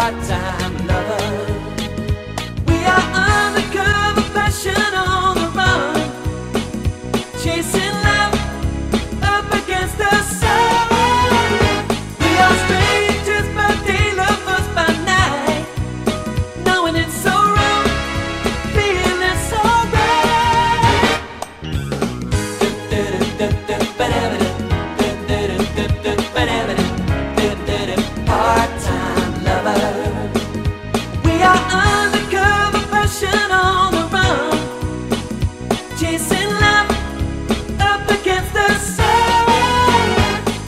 part-time lovers. We are undercover passion on the run, chasing love up against the sun. We are strangers by day, lovers by night, knowing it's so wrong, feeling so right. Part-time lovers. We are undercover passion on the run, chasing love up against the sun.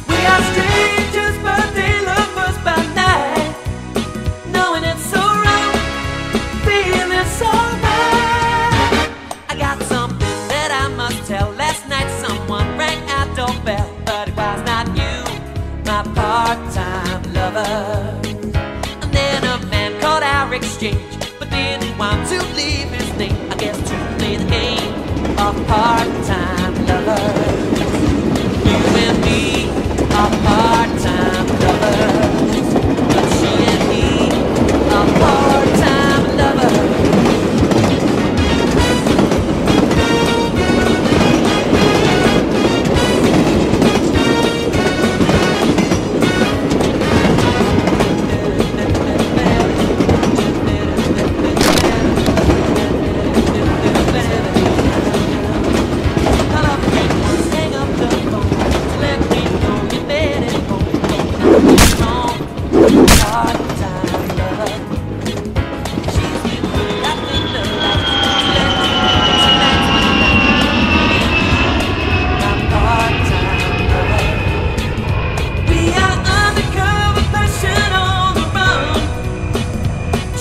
We are strangers by day, lovers by night, knowing it's so wrong, feeling so right. I got something that I must tell. Last night someone rang our doorbell, but it was not you, my part-time lover. And then a man called our exchange, but didn't want to leave his name. I guess to play the game of part-time lovers. You and me are part-time lovers, but she and me are part-time lovers.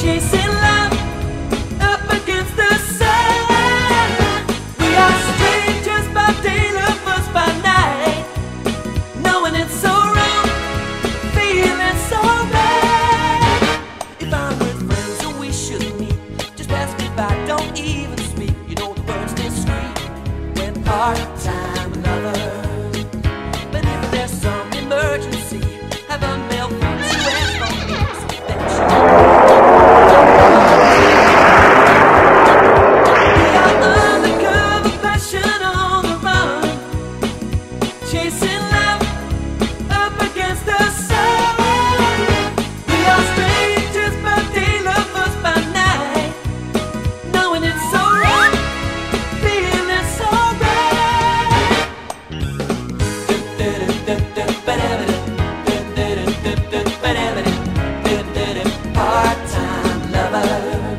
Chasing love up against the sun. We are strangers by day, lovers by night, knowing it's so wrong, feeling so right. If I'm with friends who we should meet, just pass me by, don't even speak. You know the words they scream when part-time lovers. But if there's some emergency, have a male friend to ask for me, so that you chasing love up against the sun. We are strangers by day, lovers by night, knowing it's so wrong, feeling so right. Part-time lovers.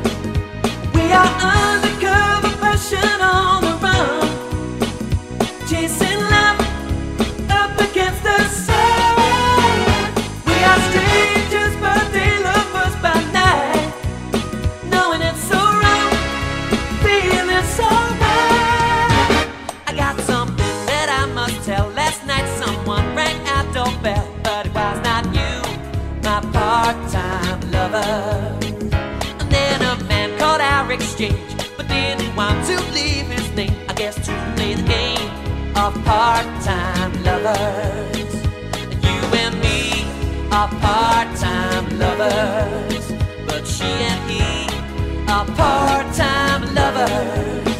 We are undercover passion on the run, chasing love up against the sun. We are strangers by day, lovers by night, knowing it's so wrong, feeling so right. I got something that I must tell. Last night someone rang our doorbell, but it was not you, my part-time lover. And then a man called our exchange, but didn't want to leave his name. I guess to play the game of part-time lovers. You and me are part-time lovers, but she and he are part-time lovers.